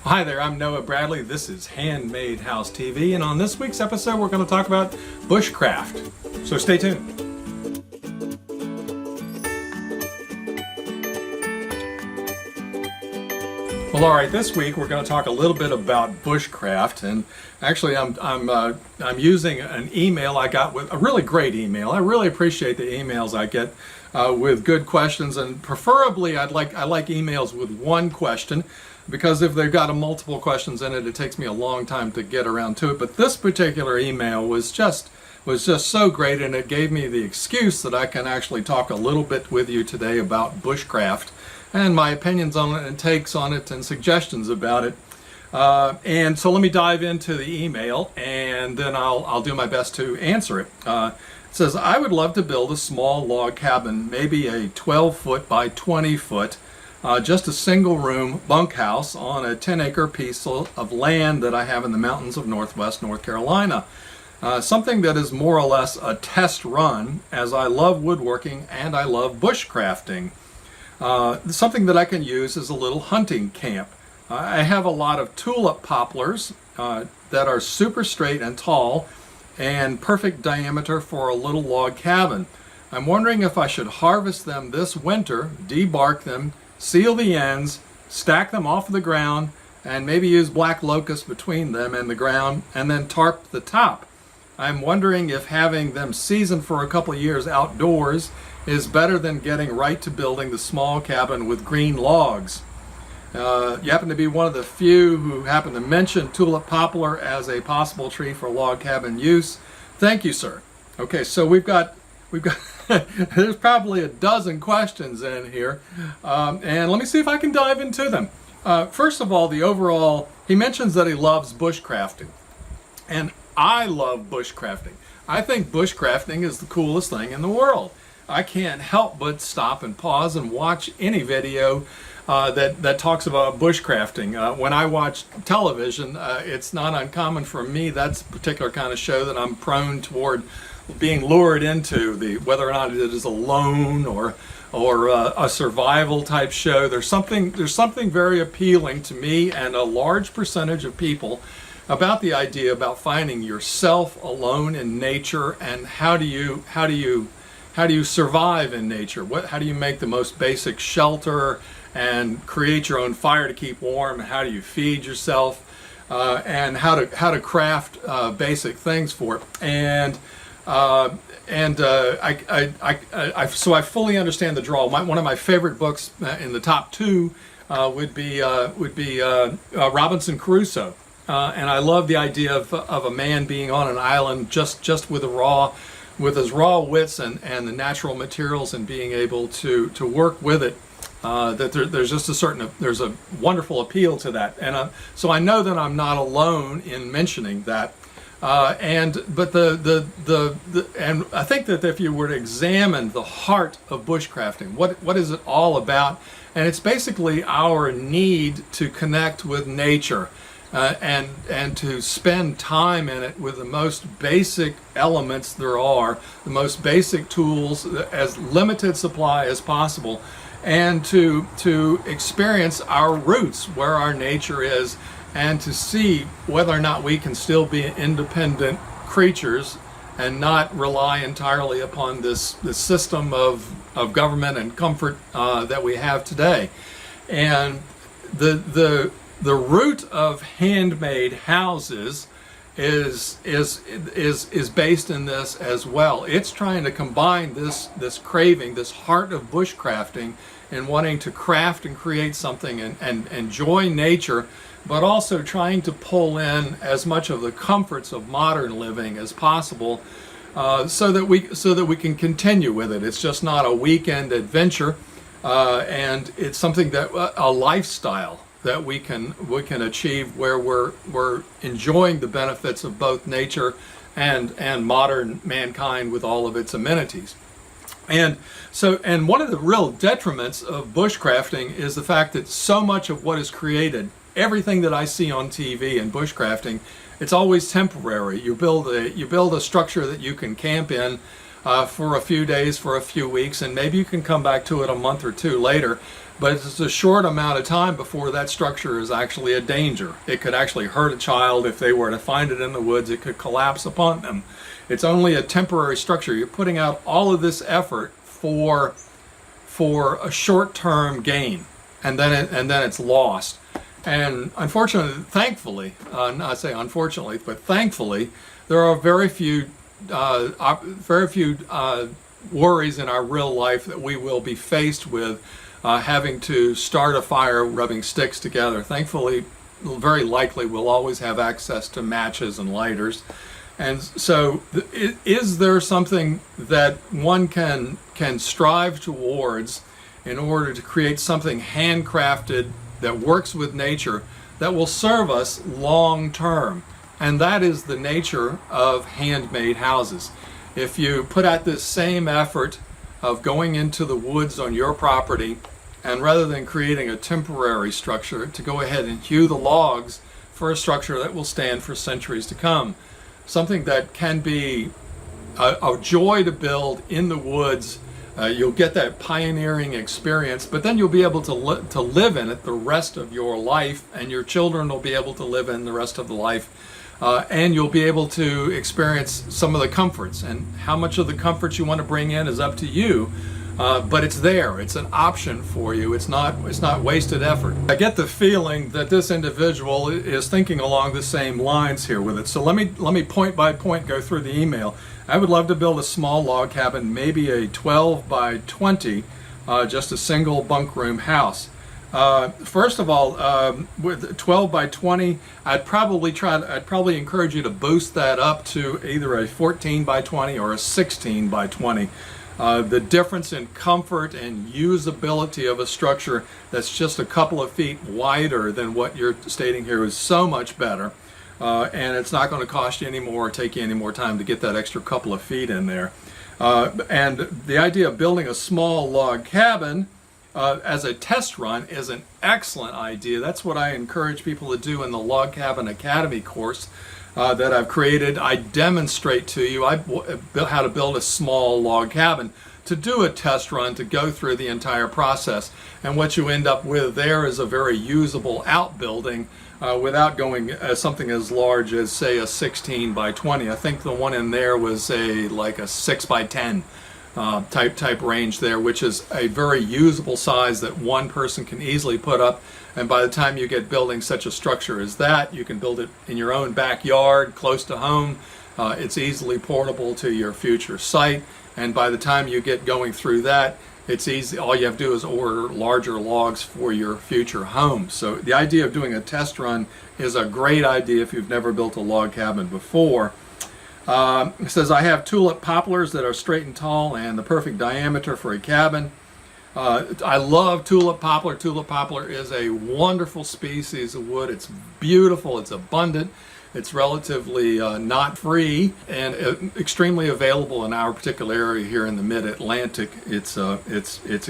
Hi there, I'm Noah Bradley. This is Handmade House TV, and on this week's episode we're going to talk about bushcraft. So stay tuned. Well, all right, this week we're going to talk a little bit about bushcraft, and actually I'm using an email I got with a really great email. I really appreciate the emails I get with good questions, and preferably I like emails with one question, because if they've got multiple questions in it, it takes me a long time to get around to it. But this particular email was just so great, and it gave me the excuse that I can actually talk a little bit with you today about bushcraft and my opinions on it and takes on it and suggestions about it. And so let me dive into the email, and then I'll do my best to answer it. It says, I would love to build a small log cabin, maybe a 12-foot by 20-foot, just a single room bunkhouse on a 10-acre piece of land that I have in the mountains of northwest North Carolina. Something that is more or less a test run, as I love woodworking and I love bushcrafting. Something that I can use as a little hunting camp. I have a lot of tulip poplars that are super straight and tall and perfect diameter for a little log cabin. I'm wondering if I should harvest them this winter, debark them, seal the ends, stack them off the ground, and maybe use black locust between them and the ground, and then tarp the top. I'm wondering if having them seasoned for a couple of years outdoors is better than getting right to building the small cabin with green logs. You happen to be one of the few who happen to mention tulip poplar as a possible tree for log cabin use. Thank you, sir. Okay, so we've got there's probably a dozen questions in here, and let me see if I can dive into them. First of all, he mentions that he loves bushcrafting, and I love bushcrafting. I think bushcrafting is the coolest thing in the world. I can't help but stop and pause and watch any video that talks about bushcrafting. When I watch television, it's not uncommon for me. That's a particular kind of show that I'm prone toward being lured into, whether or not it is a lone or a survival type show. There's something very appealing to me and a large percentage of people about the idea about finding yourself alone in nature, and how do you survive in nature? How do you make the most basic shelter and create your own fire to keep warm? How do you feed yourself, and how to craft basic things for it? So I fully understand the draw. One of my favorite books in the top two would be Robinson Crusoe, and I love the idea of a man being on an island just with his raw wits and the natural materials, and being able to work with it. There's a wonderful appeal to that, and so I know that I'm not alone in mentioning that. And I think that if you were to examine the heart of bushcrafting, what is it all about? And it's basically our need to connect with nature, and to spend time in it with the most basic elements there are, the most basic tools, as limited supply as possible, and to experience our roots, where our nature is, and to see whether or not we can still be independent creatures and not rely entirely upon this system of government and comfort that we have today. And the root of handmade houses is based in this as well. It's trying to combine this craving, this heart of bushcrafting, and wanting to craft and create something and enjoy nature, but also trying to pull in as much of the comforts of modern living as possible, so that we can continue with it. It's just not a weekend adventure, and it's something that a lifestyle that we can achieve, where we're enjoying the benefits of both nature and modern mankind with all of its amenities. And one of the real detriments of bushcrafting is the fact that so much of what is created, everything that I see on TV in bushcrafting, it's always temporary. You build a structure that you can camp in, for a few days, for a few weeks, and maybe you can come back to it a month or two later. But it's a short amount of time before that structure is actually a danger. It could actually hurt a child if they were to find it in the woods. It could collapse upon them. It's only a temporary structure. You're putting out all of this effort for a short-term gain, and then it's lost. And unfortunately, thankfully, not say unfortunately, but thankfully, there are very few worries in our real life that we will be faced with having to start a fire rubbing sticks together. Thankfully, very likely we'll always have access to matches and lighters. And so is there something that one can strive towards in order to create something handcrafted that works with nature that will serve us long term? And that is the nature of handmade houses. If you put out this same effort of going into the woods on your property, and rather than creating a temporary structure, to go ahead and hew the logs for a structure that will stand for centuries to come. Something that can be a joy to build in the woods. You'll get that pioneering experience, but then you'll be able to live in it the rest of your life, and your children will be able to live in the rest of the life. And you'll be able to experience some of the comforts, and how much of the comforts you want to bring in is up to you. But it's there. It's an option for you. It's not wasted effort. I get the feeling that this individual is thinking along the same lines here with it. So let me point by point go through the email. I would love to build a small log cabin, maybe a 12 by 20, just a single bunk room house. First of all, with 12 by 20, I'd probably encourage you to boost that up to either a 14 by 20 or a 16 by 20. The difference in comfort and usability of a structure that's just a couple of feet wider than what you're stating here is so much better. And it's not going to cost you any more or take you any more time to get that extra couple of feet in there. And the idea of building a small log cabin as a test run is an excellent idea. That's what I encourage people to do in the Log Cabin Academy course that I've created. I demonstrate to you how to build a small log cabin, to do a test run, to go through the entire process. And what you end up with there is a very usable outbuilding without going something as large as, say, a 16 by 20. I think the one in there was like a 6 by 10 type range there, which is a very usable size that one person can easily put up. And by the time you get building such a structure as that, you can build it in your own backyard, close to home. It's easily portable to your future site. And by the time you get going through that, it's easy. All you have to do is order larger logs for your future home. So the idea of doing a test run is a great idea if you've never built a log cabin before. It says, I have tulip poplars that are straight and tall and the perfect diameter for a cabin. I love tulip poplar. Tulip poplar is a wonderful species of wood. It's beautiful, it's abundant, it's relatively knot free, and extremely available in our particular area here in the mid-Atlantic. It's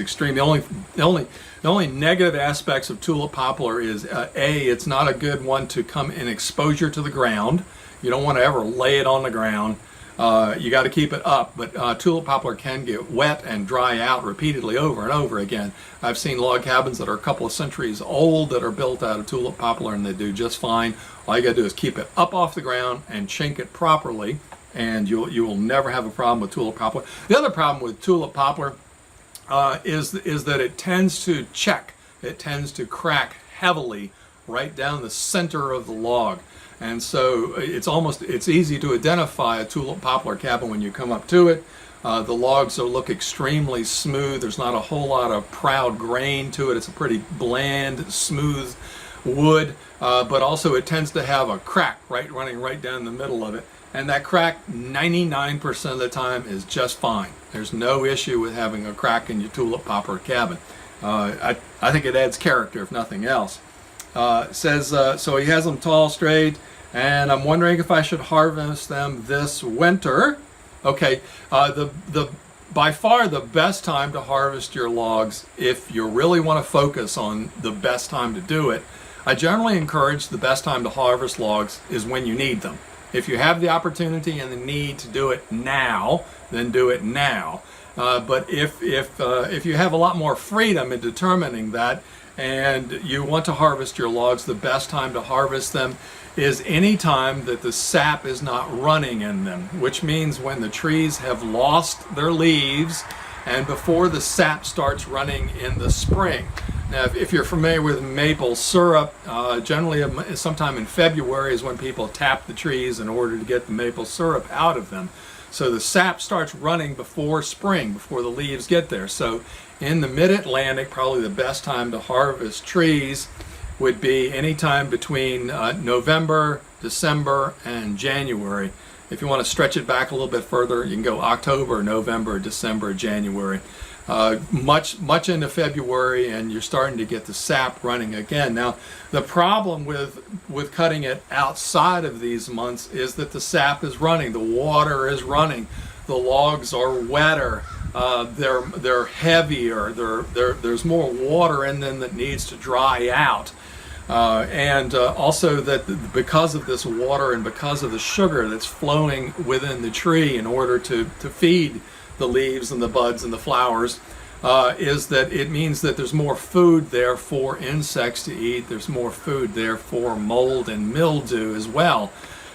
extreme. The only negative aspects of tulip poplar is it's not a good one to come in exposure to the ground. You don't want to ever lay it on the ground. You got to keep it up, but tulip poplar can get wet and dry out repeatedly over and over again. I've seen log cabins that are a couple of centuries old that are built out of tulip poplar, and they do just fine. All you got to do is keep it up off the ground and chink it properly, and you will never have a problem with tulip poplar. The other problem with tulip poplar is that it tends to check. It tends to crack heavily right down the center of the log. And so it's easy to identify a tulip poplar cabin when you come up to it. The logs look extremely smooth. There's not a whole lot of proud grain to it. It's a pretty bland, smooth wood, but also it tends to have a crack running right down the middle of it. And that crack 99% of the time is just fine. There's no issue with having a crack in your tulip poplar cabin. I think it adds character if nothing else. It says, so he has them tall, straight, and I'm wondering if I should harvest them this winter. Okay, by far the best time to harvest your logs, if you really want to focus on the best time to do it, I generally encourage the best time to harvest logs is when you need them. If you have the opportunity and the need to do it now, then do it now. But if you have a lot more freedom in determining that, and you want to harvest your logs, the best time to harvest them is any time that the sap is not running in them, which means when the trees have lost their leaves and before the sap starts running in the spring. Now, if you're familiar with maple syrup, generally sometime in February is when people tap the trees in order to get the maple syrup out of them. So the sap starts running before spring, before the leaves get there. So in the mid-Atlantic, probably the best time to harvest trees would be anytime between November, December, and January. If you want to stretch it back a little bit further, you can go October, November, December, January. Much into February, and you're starting to get the sap running again. Now, the problem with cutting it outside of these months is that the sap is running, the water is running, the logs are wetter, they're heavier, there's more water in them that needs to dry out. And also that because of this water and because of the sugar that's flowing within the tree in order to feed the leaves and the buds and the flowers, is that it means that there's more food there for insects to eat. There's more food there for mold and mildew as well.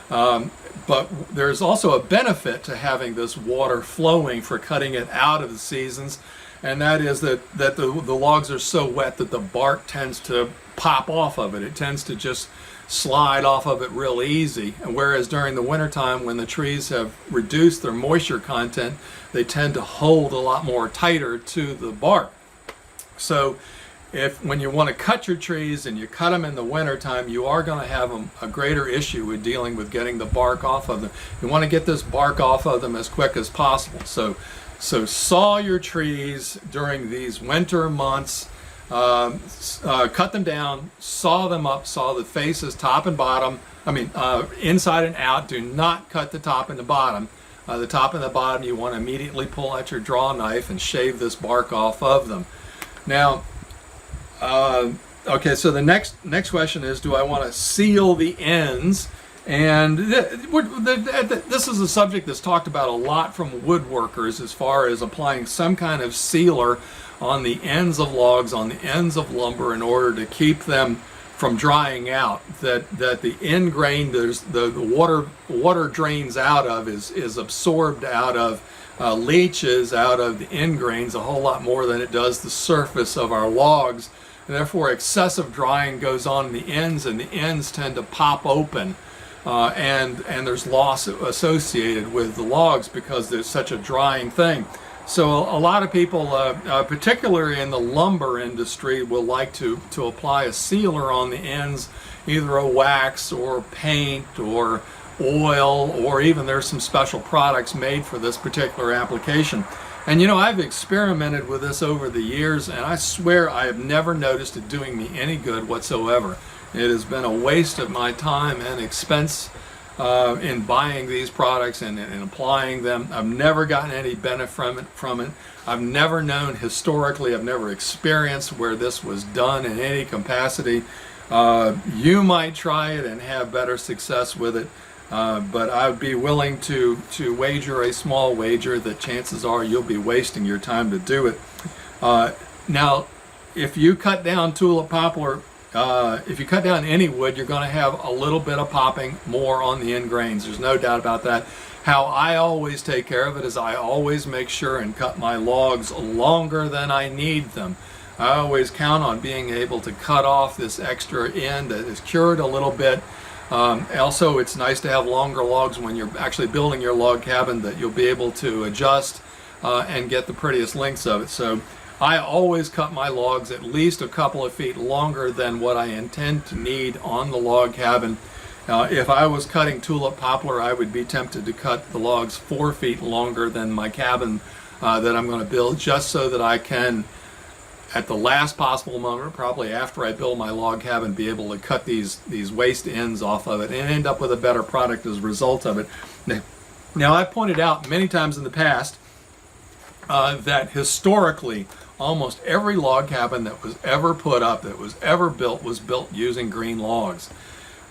But there's also a benefit to having this water flowing for cutting it out of the seasons, and that is that the logs are so wet that the bark tends to pop off of it. It tends to just slide off of it real easy. And whereas during the wintertime, when the trees have reduced their moisture content, they tend to hold a lot more tighter to the bark. So when you want to cut your trees and you cut them in the wintertime, you are going to have a greater issue with dealing with getting the bark off of them. You want to get this bark off of them as quick as possible. So saw your trees during these winter months. Cut them down, saw them up, saw the faces top and bottom, inside and out. Do not cut the top and the bottom. The top and the bottom you want to immediately pull out your draw knife and shave this bark off of them. Now, okay, so the next question is, do I want to seal the ends? And this is a subject that's talked about a lot from woodworkers as far as applying some kind of sealer on the ends of logs, on the ends of lumber, in order to keep them from drying out. That the end grain, the water drains out of, is absorbed out of, leaches out of the end grains a whole lot more than it does the surface of our logs. And therefore excessive drying goes on in the ends, and the ends tend to pop open. And there's loss associated with the logs because there's such a drying thing. So a lot of people, particularly in the lumber industry, will like to apply a sealer on the ends, either a wax or paint or oil, or even there's some special products made for this particular application. And I've experimented with this over the years, and I swear I have never noticed it doing me any good whatsoever. It has been a waste of my time and expense in buying these products and applying them. I've never gotten any benefit from it. I've never known historically, I've never experienced where this was done in any capacity. You might try it and have better success with it, but I would be willing to wager a small wager that chances are you'll be wasting your time to do it. Now, if you cut down tulip poplar, if you cut down any wood, you're going to have a little bit of popping more on the end grains. There's no doubt about that. How I always take care of it is I always make sure and cut my logs longer than I need them. I always count on being able to cut off this extra end that is cured a little bit. Also, it's nice to have longer logs when you're actually building your log cabin, that you'll be able to adjust and get the prettiest lengths of it. So I always cut my logs at least a couple of feet longer than what I intend to need on the log cabin. If I was cutting tulip poplar, I would be tempted to cut the logs 4 feet longer than my cabin that I'm going to build, just so that I can, at the last possible moment, probably after I build my log cabin, be able to cut these waste ends off of it and end up with a better product as a result of it. Now, I've pointed out many times in the past that historically, almost every log cabin that was ever put up, that was ever built, was built using green logs.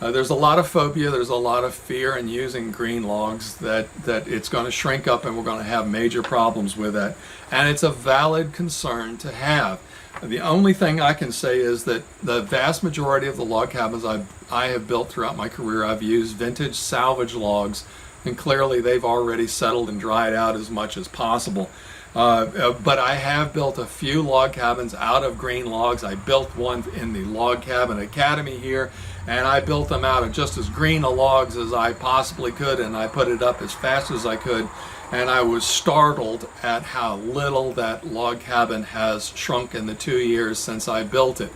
There's a lot of phobia, there's a lot of fear in using green logs, that it's going to shrink up and we're going to have major problems with that. And it's a valid concern to have. The only thing I can say is that the vast majority of the log cabins I have built throughout my career, I've used vintage salvage logs, and clearly they've already settled and dried out as much as possible. But I have built a few log cabins out of green logs. I built one in the Log Cabin Academy here, and I built them out of just as green a logs as I possibly could, and I put it up as fast as I could. And I was startled at how little that log cabin has shrunk in the 2 years since I built it.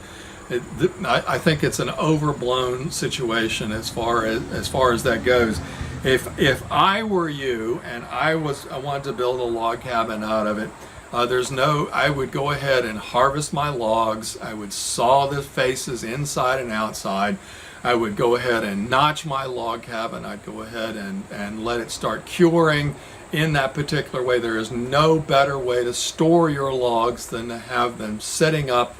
I think it's an overblown situation as far as that goes. If I were you and I wanted to build a log cabin out of it, I would go ahead and harvest my logs. I would saw the faces inside and outside. I would go ahead and notch my log cabin. I'd go ahead and let it start curing in that particular way. There is no better way to store your logs than to have them sitting up,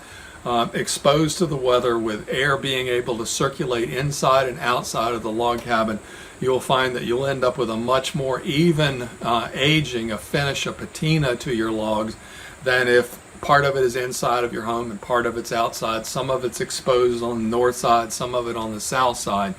exposed to the weather, with air being able to circulate inside and outside of the log cabin. You'll find that you'll end up with a much more even aging, a finish, a patina to your logs than if part of it is inside of your home and part of it's outside. Some of it's exposed on the north side, some of it on the south side.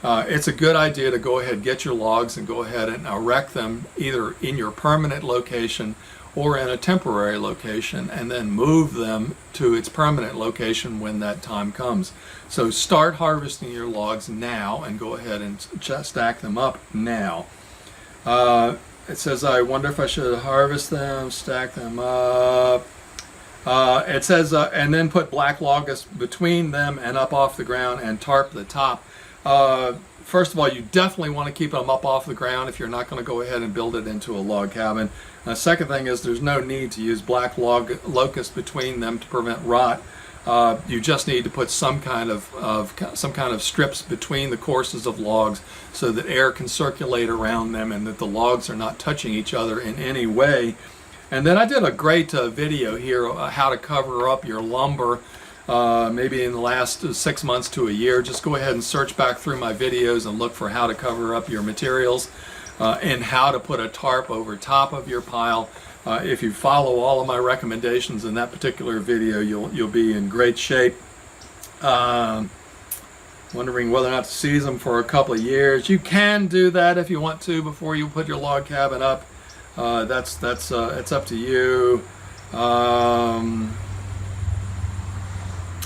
It's a good idea to go ahead, get your logs, and go ahead and erect them either in your permanent location or in a temporary location, and then move them to its permanent location when that time comes. So start harvesting your logs now and go ahead and stack them up now. It says, I wonder if I should harvest them, stack them up. It says, and then put black logos between them and up off the ground and tarp the top. First of all, you definitely want to keep them up off the ground if you're not going to go ahead and build it into a log cabin. Second thing is, there's no need to use black locust between them to prevent rot. You just need to put some kind of strips between the courses of logs so that air can circulate around them and that the logs are not touching each other in any way. And then I did a great video here how to cover up your lumber. Maybe in the last 6 months to a year. Just go ahead and search back through my videos and look for how to cover up your materials and how to put a tarp over top of your pile. If you follow all of my recommendations in that particular video, you'll be in great shape. Wondering whether or not to seize them for a couple of years. You can do that if you want to before you put your log cabin up. It's up to you.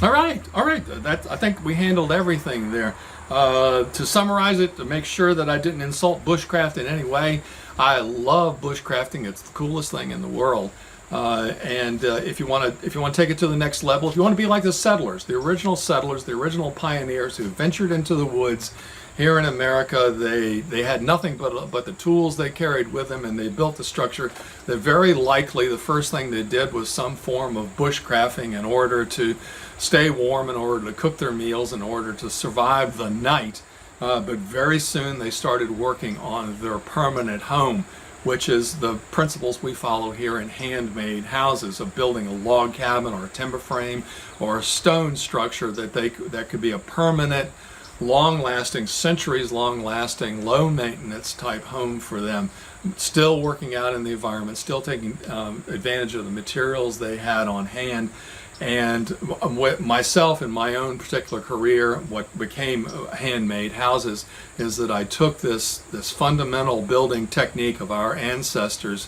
All right. I think we handled everything there. To summarize it, to make sure that I didn't insult bushcraft in any way, I love bushcrafting. It's the coolest thing in the world. If you want to take it to the next level, if you want to be like the settlers, the original pioneers who ventured into the woods here in America, they had nothing but the tools they carried with them, and they built the structure. That very likely the first thing they did was some form of bushcrafting in order to stay warm, in order to cook their meals, in order to survive the night. But very soon they started working on their permanent home, which is the principles we follow here in handmade houses, of building a log cabin or a timber frame or a stone structure that could be a permanent, long-lasting, centuries long-lasting, low-maintenance type home for them. Still working out in the environment, still taking advantage of the materials they had on hand. And myself, in my own particular career, what became handmade houses is that I took this fundamental building technique of our ancestors,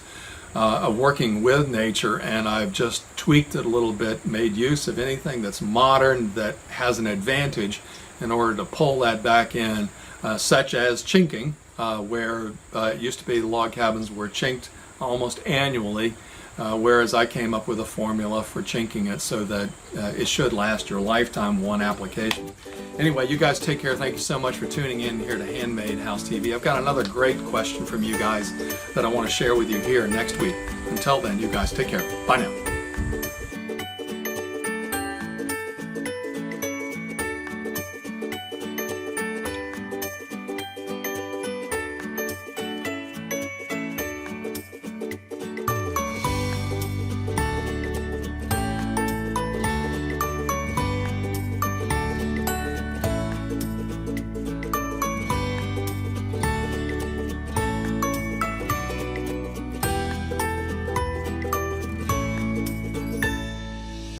of working with nature, and I've just tweaked it a little bit, made use of anything that's modern that has an advantage in order to pull that back in, such as chinking, where it used to be the log cabins were chinked almost annually. Whereas I came up with a formula for chinking it so that it should last your lifetime, one application. Anyway, you guys take care. Thank you so much for tuning in here to Handmade House TV. I've got another great question from you guys that I want to share with you here next week. Until then, you guys take care. Bye now.